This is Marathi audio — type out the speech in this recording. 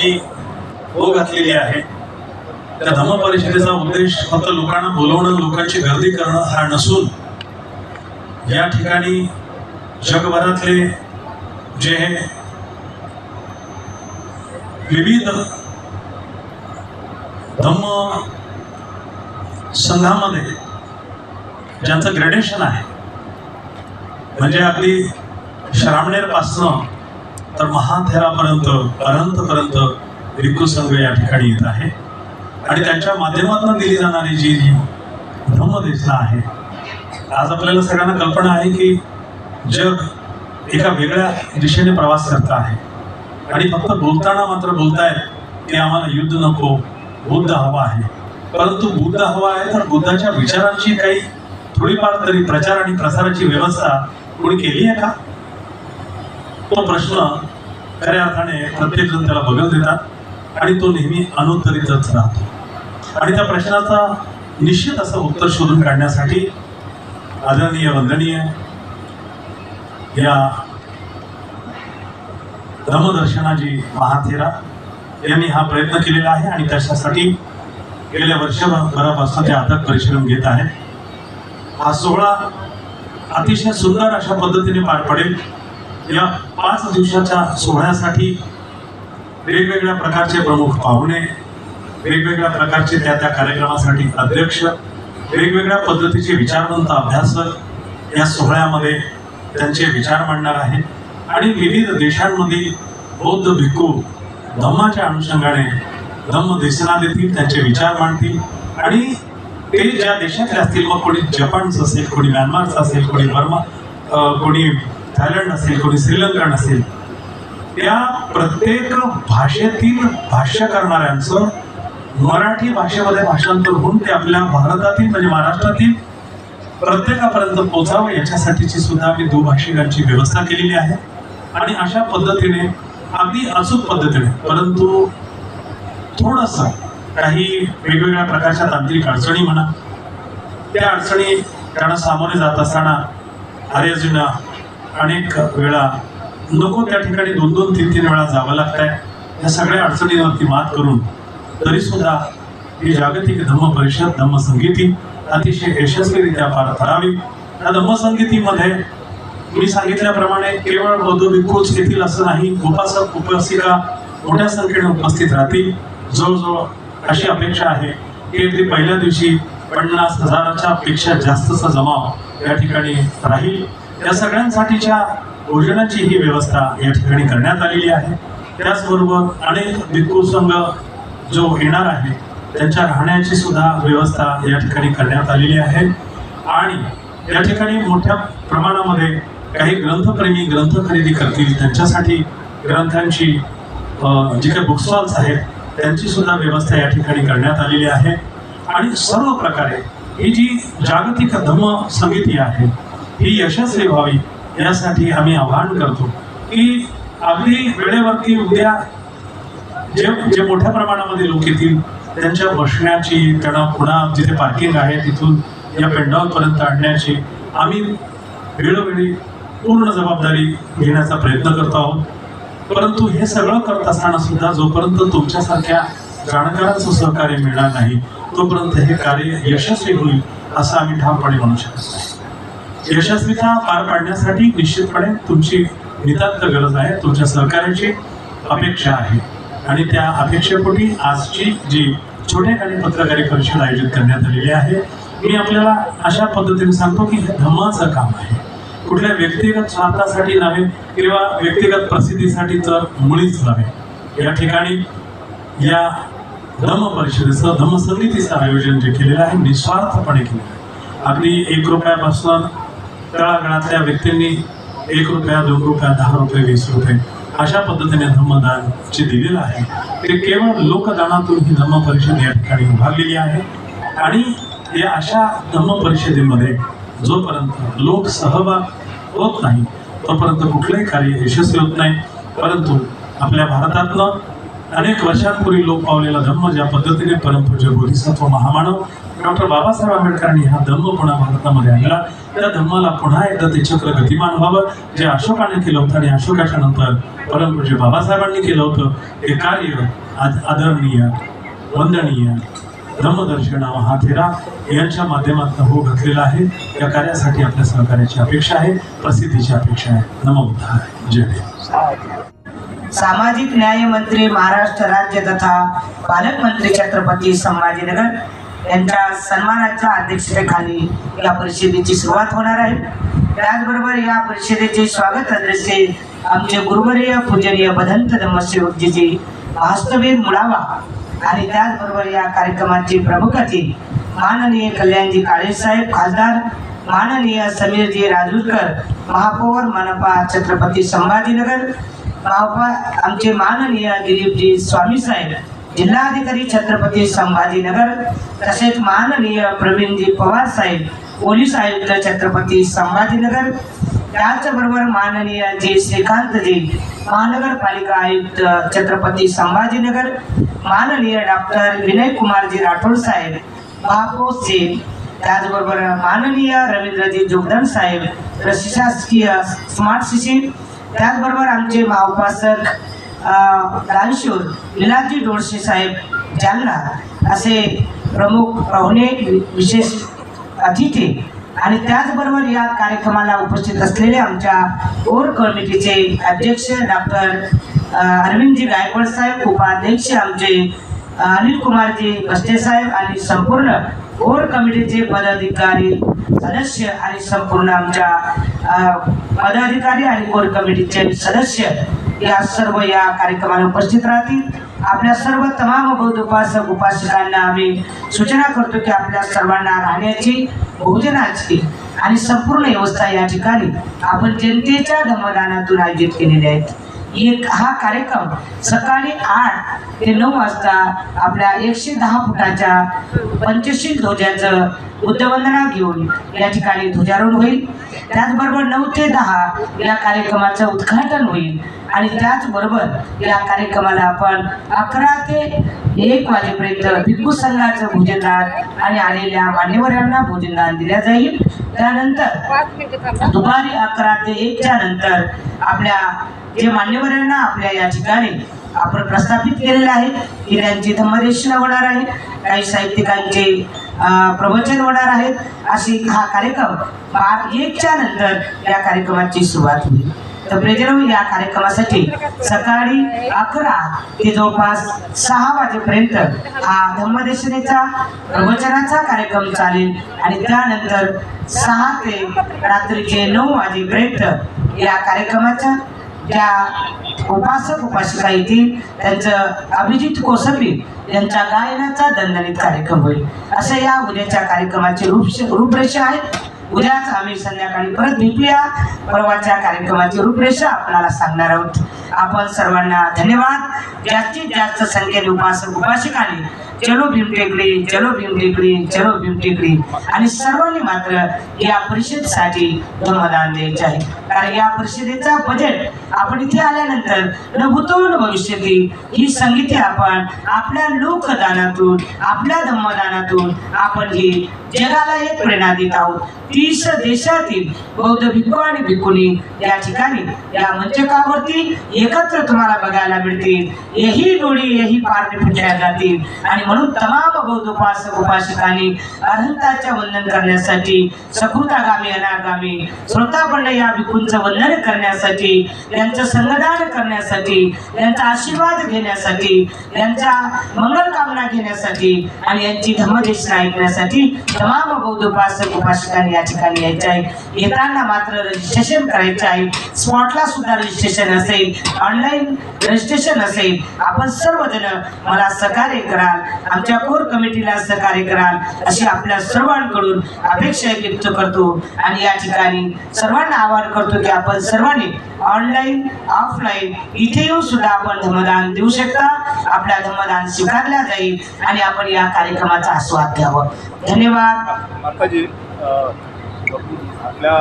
जी ओघ घातलेली आहे त्या धम्म परिषदेचा उद्देश फक्त लोकांना बोलवणं, लोकांची गर्दी करणं हा नसून या ठिकाणी जगभरातले जे विविध धम्म संघामध्ये ज्यांचं ग्रेडेशन आहे, म्हणजे अगदी श्रामणेर पासून तर महाथेरापर्यंत अनंतपर्यंत भिक्खू संघ या ठिकाणी येत आहे आणि त्यांच्या माध्यमातून दिली जाणारी जी धम्मदेशना आहे, आज आपल्याला सगळ्यांना कल्पना आहे की जग एका वेगळ्या दिशेने प्रवास करत आहे आणि फक्त बोलताना मात्र बोलतायत की आम्हाला युद्ध नको, बुद्ध हवा आहे. परंतु बुद्ध हवा आहे तर बुद्धाच्या विचारांची काही थोडीफार तरी प्रचार आणि प्रसाराची व्यवस्था कोणी केली आहे का? तो प्रश्न खऱ्या अर्थाने प्रत्येक जण त्याला बगल देतात आणि तो नेहमी अनुत्तरितच राहतो. आणि त्या प्रश्नाचा निश्चित असं उत्तर शोधून काढण्यासाठी आदरणीय वंदनीय या धम्मदर्शनाजी महाथेरा यांनी हा प्रयत्न केलेला आहे आणि त्याच्यासाठी गेल्या वर्षभरापासून ते अथक परिश्रम घेत आहेत. हा सोहळा अतिशय सुंदर अशा पद्धतीने पार पडेल. या 5 दिवसाच्या सोहळ्यासाठी वेगवेगळ्या प्रकारचे प्रमुख पाहुणे, वेगवेगळ्या प्रकारचे त्या कार्यक्रमासाठी अध्यक्ष, वेगवेगळ्या पद्धतीचे विचारवंत अभ्यासक या सोहळ्यामध्ये त्यांचे विचार मांडणार आहेत आणि विविध देशांमधील बौद्ध भिक्खू धम्माच्या अनुषंगाने धम्म देशना देतील, त्यांचे विचार मांडतील आणि ते ज्या देशातले असतील, मग कोणी जपानचं असेल, कोणी म्यानमारचं असेल, कोणी बर्मा, कोणी थायलंड असेल, कोणी श्रीलंकन असेल, त्या प्रत्येक भाषेतील भाष्य करणाऱ्यांचं मराठी भाषेमध्ये भाषांतर होऊन ते आपल्या भारतातील म्हणजे महाराष्ट्रातील प्रत्येकापर्यंत पोहोचावं याच्यासाठीची सुद्धा आम्ही दुभाषिकांची व्यवस्था केलेली आहे. आणि अशा पद्धतीने अगदी अचूक पद्धतीने, परंतु थोडंसं काही वेगवेगळ्या प्रकारच्या तांत्रिक अडचणी म्हणा, त्या अडचणी त्यांना सामोरे जात असताना आर्यजींना अनेक वेळा नको त्या ठिकाणी 2-2, 3-3 वेळा जावं लागत आहे. या सगळ्या अडचणींवरती मात करून तरी सुद्धा ही जागतिक धम्म परिषद धम्मसंगीती अतिशय यशस्वीरित्या पार करावी. या धम्मसंगीतीमध्ये मी सांगितल्याप्रमाणे केवळ बौद्ध भिक्खूच येतील असं नाही, उपासक उपासिका मोठ्या संख्येने उपस्थित राहतील. जवळजवळ अशी अपेक्षा आहे की अगदी पहिल्या दिवशी 50,000च्या पेक्षा जास्तचा जमाव या ठिकाणी राहील. या सगळ्यांसाठीच्या भोजनाची ही व्यवस्था या ठिकाणी करण्यात आलेली आहे. त्याचबरोबर अनेक भिक्खू संघ जो येणार आहे त्यांच्या राहण्याची सुद्धा व्यवस्था या ठिकाणी करण्यात आलेली आहे. आणि या ठिकाणी मोठ्या प्रमाणामध्ये काही ग्रंथप्रेमी ग्रंथ खरेदी करतील, त्यांच्यासाठी ग्रंथांची जी काही बुक स्टॉल्स आहेत त्यांची सुद्धा व्यवस्था या ठिकाणी करण्यात आलेली आहे. आणि सर्व प्रकारे ही जी जागतिक धम्म संगीती आहे ही यशस्वी व्हावी यासाठी आम्ही आवाहन करतो की अगदी वेळेवरती उद्या जे मोठ्या प्रमाणामध्ये लोक येतील त्यांच्या बसण्याची, त्यांना पुन्हा जिथे पार्किंग आहे तिथून या पेंडॉलपर्यंत आणण्याची आम्ही वेळोवेळी पूर्ण जबाबदारी घेण्याचा प्रयत्न करतो आहोत. परंतु हे सगळं करत असताना सुद्धा जोपर्यंत तुमच्यासारख्या जाणकारांचं सहकार्य मिळणार नाही तोपर्यंत हे कार्य यशस्वी होईल असं आम्ही ठामपणे म्हणू शकत नाही. यशस्वीता पार पाडण्यासाठी निश्चितपणे तुमची नितांत गरज आहे, तुमच्या सहकार्याची अपेक्षा आहे. आणि त्या अपेक्षेपोटी आजची जी छोटेखानी पत्रकारी परिषद आयोजित करण्यात आलेली आहे, मी आपल्याला अशा पद्धतीने सांगतो की हे धम्माचं काम आहे, कुठल्या व्यक्तिगत स्वार्थासाठी नव्हे किंवा व्यक्तिगत प्रसिद्धीसाठी तर मुळीच नव्हे. या ठिकाणी या धम्म परिषदेचं धम्मसंगीतीचं आयोजन जे केलेलं आहे निस्वार्थपणे केलेलं आहे. अगदी 1 रुपयापासून तळागाळातल्या व्यक्तींनी 1 रुपया, 2 रुपया, 10 रुपये, 20 रुपये अशा पद्धतीने धम्मदान जे दिलेलं आहे ते केवळ लोकदानातून ही धम्म परिषद या ठिकाणी उभारलेली आहे. आणि या अशा धम्म परिषदेमध्ये जोपर्यंत लोक सहभाग होत नाही तोपर्यंत कुठलंही कार्य यशस्वी होत नाही. परंतु आपल्या भारतातलं अनेक वर्षांपूर्वी लोप पावलेला धम्म ज्या पद्धतीने परमपूज्य बोधिसत्व महामानव डॉक्टर बाबासाहेब आंबेडकरांनी हा धम्म पुन्हा भारतामध्ये आणला, त्या धम्माला पुन्हा एकदा ते चक्र गतिमान व्हावं, जे अशोकाने केलं होतं आणि अशोकाच्या नंतर परमपूज्य बाबासाहेबांनी केलं होतं हे कार्य आज आदरणीय वंदनीय धम्मदर्शन महाथेरा यांच्या माध्यमातून हो घातलेला आहे। या कार्यासाठी आपल्या सहकार्याची अपेक्षा आहे, प्रसिद्धीची अपेक्षा आहे। नमो बुद्धाय, जय देव। सामाजिक न्याय मंत्री महाराष्ट्र राज्य तथा पालकमंत्री छत्रपती संभाजीनगर यांच्या सन्मानाच्या अध्यक्षतेखाली या परिषदेची सुरुवात होणार आहे। त्याचबरोबर या परिषदेचे स्वागत अध्यक्ष आमचे गुरुवर्य पूजनीय बदंत धम्मसेवकजी वास्तवीर मुळावा आणि त्याचबरोबर या कार्यक्रमाचे प्रमुख अतिथी माननीय कल्याणजी काळे साहेब खासदार, माननीय समीरजी राजूरकर महापौर मनपा छत्रपती संभाजीनगर, आमचे माननीय दिलीपजी स्वामी साहेब जिल्हाधिकारी छत्रपती संभाजीनगर, तसेच माननीय प्रवीणजी पवार साहेब पोलीस आयुक्त छत्रपती संभाजीनगर, त्याचबरोबर माननीय जी श्रीकांतजी महानगरपालिका आयुक्त छत्रपती संभाजीनगर, माननीय डॉक्टर विनय कुमारजी राठोड साहेब महापौर सेन, त्याचबरोबर माननीय रवींद्रजी जोगदंड साहेब प्रशासकीय स्मार्ट सिटी, त्याचबरोबर आमचे महाउपासक दानशूर विलासजी डोळसे साहेब जालना असे प्रमुख पाहुणे विशेष अतिथी आणि त्याचबरोबर या कार्यक्रमाला उपस्थित असलेले आमच्या कोर कमिटीचे अध्यक्ष डॉक्टर अरविंदजी गायकवाड साहेब, उपाध्यक्ष आमचे अनिल कुमारजी बस्ते साहेब आणि संपूर्ण कोर कमिटीचे पदाधिकारी सदस्य आणि संपूर्ण आमच्या पदाधिकारी आणि कोर कमिटीचे सदस्य या सर्व या कार्यक्रमाला उपस्थित राहतील। आपल्या सर्व तमाम बौद्ध उपासक उपासिकांना आम्ही सूचना करतो की आपल्या सर्वांना राहण्याची, भोजनाची आणि संपूर्ण व्यवस्था या ठिकाणी आपण जनतेच्या धम्मदानातून आयोजित केलेले आहेत। हा कार्यक्रम सकाळी 8 ते 9 वाजता आपल्या 110 फुटाच्या पंचशील ध्वजाचं बुद्धवंदना घेऊन या ठिकाणी ध्वजारोहण होईल। त्याचबरोबर 9 ते 10 या कार्यक्रमाचं उद्घाटन होईल आणि त्याचबरोबर या कार्यक्रमाला आपण 11 ते 1 वाजेपर्यंत भिक्खू संघाचं भोजनदान आणि आलेल्या मान्यवरांना भोजनदान दिल्या जाईल। त्यानंतर दुपारी 11 ते 1 च्या नंतर आपल्या जे मान्यवरांना आपल्या या ठिकाणी आपण प्रस्थापित केलेलं आहे की त्यांची धम्मदेशना होणार आहे, काही साहित्यिकांचे प्रवचन होणार आहेत, अशी हा कार्यक्रम 1 च्या नंतर या कार्यक्रमाची सुरुवात होईल। तर प्रियजनो, या कार्यक्रमासाठी सकाळी 11 ते जवळपास 6 वाजेपर्यंत हा धम्मदेशनेचा प्रवचनाचा कार्यक्रम चालेल आणि त्यानंतर 6 ते रात्रीचे 9 वाजेपर्यंत या कार्यक्रमाचा ज्या उपासक उपासिका येतील त्यांचं अभिजित कोसंबी यांच्या गायनाचा दणदणीत कार्यक्रम होईल। अशा या उद्याच्या कार्यक्रमाची रूपरेषा आहे। उद्याच आम्ही संध्याकाळी परत भेटूया, परवाच्या कार्यक्रमाची रूपरेषा आपल्याला सांगणार आहोत। आपण सर्वांना धन्यवाद। जास्तीत जास्त संख्येने उपासक उपासिकांनी चलो भीम टेकडी, चलो भीम टेकडी, चलो भीम टेकडी आणि सर्वांनी मात्र या परिषदेसाठी धम्मदान द्यायचे आहे, कारण या परिषदेचा बजेट आपण इथे आल्यानंतर न भूतो न भविष्यती ही संगीते आपण आपल्या लोकदानातून, आपल्या धम्मदानातून आपण ही जगाला एक प्रेरणा देत आहोत। 30 देशातील बौद्ध भिक्खू आणि भिक्खुनी या ठिकाणी या मंचकावरती एकत्र तुम्हाला बघायला मिळतील। यही डोळी यही पारणे फुटल्या जातील आणि म्हणून तमाम बौद्ध उपासक उपासिकांनी अरहंताच्या वंदन करण्यासाठी, सकृतागामी अनागामी श्रोतापंड या भिक्खूंचं वंदन करण्यासाठी, त्यांचं संगदान करण्यासाठी, त्यांचा आशीर्वाद घेण्यासाठी, त्यांच्या मंगल कामना घेण्यासाठी आणि यांची धम्मदेशना ऐकण्यासाठी तमाम बौद्ध उपासक उपासिकांनी या ठिकाणी यायचे आहे। येताना मात्र रजिस्ट्रेशन करायचे आहे। स्पॉटला सुद्धा रजिस्ट्रेशन असेल, ऑनलाईन रजिस्ट्रेशन असेल। आपण सर्वजण मला सहकार्य कराल, आमच्या कोर कमिटीला सहकार्य कराल अशी आपल्या सर्वांकडून अपेक्षा व्यक्त करतो आणि या ठिकाणी सर्वांना आवाहन करतो की आपण सर्वांनी ऑनलाईन ऑफलाईन इथे येऊन सुद्धा आपण धम्मदान देऊ शकता। आपला धम्मदान स्वीकारला जाईल आणि आपण या कार्यक्रमाचा आस्वाद घ्यावा। धन्यवाद। माताजी आपल्या